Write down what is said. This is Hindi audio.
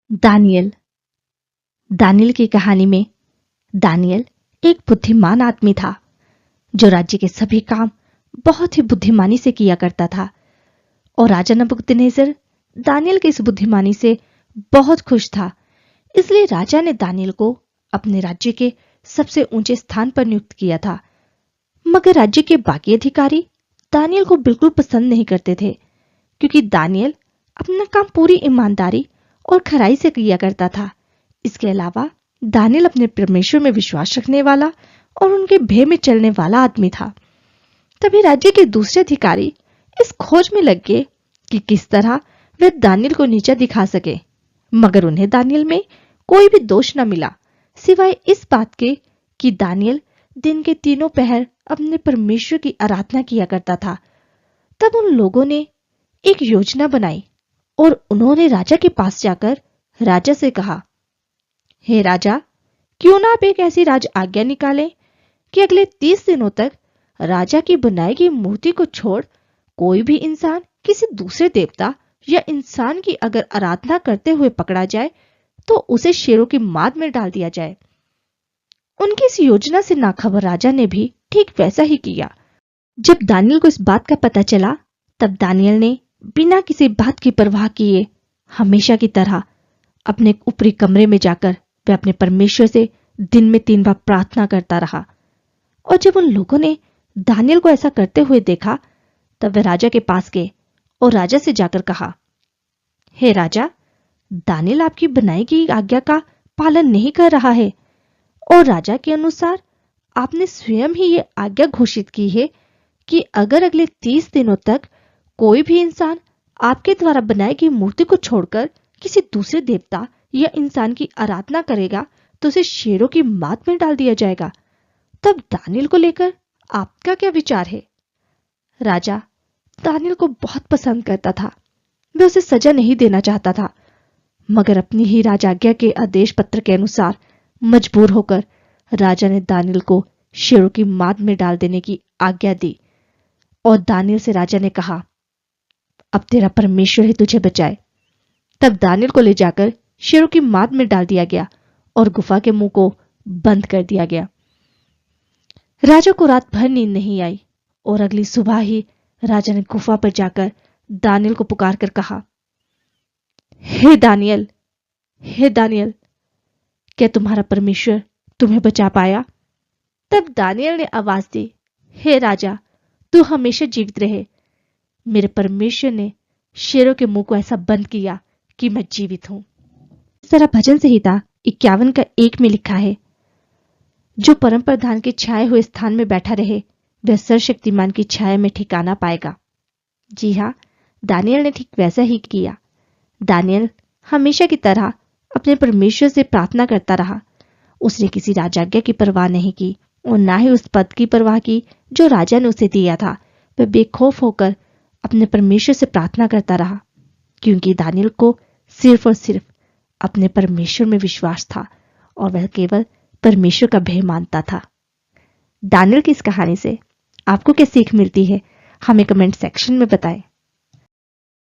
दानियल। दानियल की कहानी में दानियल एक बुद्धिमान आदमी था जो राज्य के सभी काम बहुत ही बुद्धिमानी से किया करता था। और राजा नबूकदनेस्सर दानियल की इस बुद्धिमानी से बहुत खुश था। इसलिए राजा ने दानियल को अपने राज्य के सबसे ऊंचे स्थान पर नियुक्त किया था। मगर राज्य के बाकी अधिकारी दानियल को बिल्कुल पसंद नहीं करते थे, क्योंकि दानियल अपना काम पूरी ईमानदारी और खराई से किया करता था। इसके अलावा दानियल अपने परमेश्वर में विश्वास रखने वाला और उनके भय में चलने वाला आदमी था। तभी राज्य के दूसरे अधिकारी इस खोज में लग गए कि किस तरह वे दानियल को नीचा दिखा सके। मगर उन्हें दानियल में कोई भी दोष न मिला, सिवाय इस बात के कि दानियल दिन के तीनों पहर अपने परमेश्वर की आराधना किया करता था। तब उन लोगों ने एक योजना बनाई और उन्होंने राजा के पास जाकर राजा से कहा, हे राजा, क्यों ना आप एक ऐसी राज आज्ञा निकालें कि अगले 30 दिनों तक राजा की बनाई गई मूर्ति को छोड़ कोई भी इंसान किसी दूसरे देवता या इंसान की अगर आराधना करते हुए पकड़ा जाए तो उसे शेरों की माद में डाल दिया जाए। उनकी इस योजना से नाखबर राजा ने भी ठीक वैसा ही किया। जब दानियल को इस बात का पता चला, तब दानियल ने बिना किसी बात की परवाह किए हमेशा की तरह अपने ऊपरी कमरे में जाकर वह अपने परमेश्वर से दिन में 3 बार प्रार्थना करता रहा। और जब उन लोगों ने दानियल को ऐसा करते हुए देखा, तब वे राजा के पास गए और राजा से जाकर कहा, हे राजा, दानियल आपकी बनाई गई आज्ञा का पालन नहीं कर रहा है और राजा के अनुसार आपने स्वयं ही ये आज्ञा घोषित की है कि अगर अगले 30 दिनों तक कोई भी इंसान आपके द्वारा बनाई गई मूर्ति को छोड़कर किसी दूसरे देवता या इंसान की आराधना करेगा तो उसे शेरों की माद में डाल दिया जाएगा। तब दानियल को लेकर आपका क्या विचार है? राजा दानियल को बहुत पसंद करता था। वे उसे सजा नहीं देना चाहता था, मगर अपनी ही राजाज्ञा के आदेश पत्र के अनुसार मजबूर होकर राजा ने दानियल को शेरों की माद में डाल देने की आज्ञा दी। और दानियल से राजा ने कहा, अब तेरा परमेश्वर ही तुझे बचाए। तब दानियल को ले जाकर शेरों की माद में डाल दिया गया और गुफा के मुंह को बंद कर दिया गया। राजा को रात भर नींद नहीं आई और अगली सुबह ही राजा ने गुफा पर जाकर दानियल को पुकार कर कहा, हे दानियल, हे दानियल, क्या तुम्हारा परमेश्वर तुम्हें बचा पाया? तब दानियल ने आवाज दी, हे राजा, तू हमेशा जीवित रहे। मेरे परमेश्वर ने शेरों के मुंह को ऐसा बंद किया कि मैं जीवित हूं। इस तरह भजन संहिता 51 का 1 में लिखा है, जो परम प्रधान के छाए हुए स्थान में बैठा रहे वह सर्वशक्तिमान की छाया में ठिकाना पाएगा। जी हाँ, दानियल ने ठीक वैसा ही किया। दानियल हमेशा की तरह अपने परमेश्वर से प्रार्थना करता रहा। उसने किसी राजाज्ञा की परवाह नहीं की और ना ही उस पद की परवाह की जो राजा ने उसे दिया था। वह बेखौफ होकर अपने परमेश्वर से प्रार्थना करता रहा, क्योंकि दानियल को सिर्फ और सिर्फ अपने परमेश्वर में विश्वास था और वह केवल परमेश्वर का भय मानता था। दानियल की इस कहानी से आपको क्या सीख मिलती है, हमें कमेंट सेक्शन में बताएं।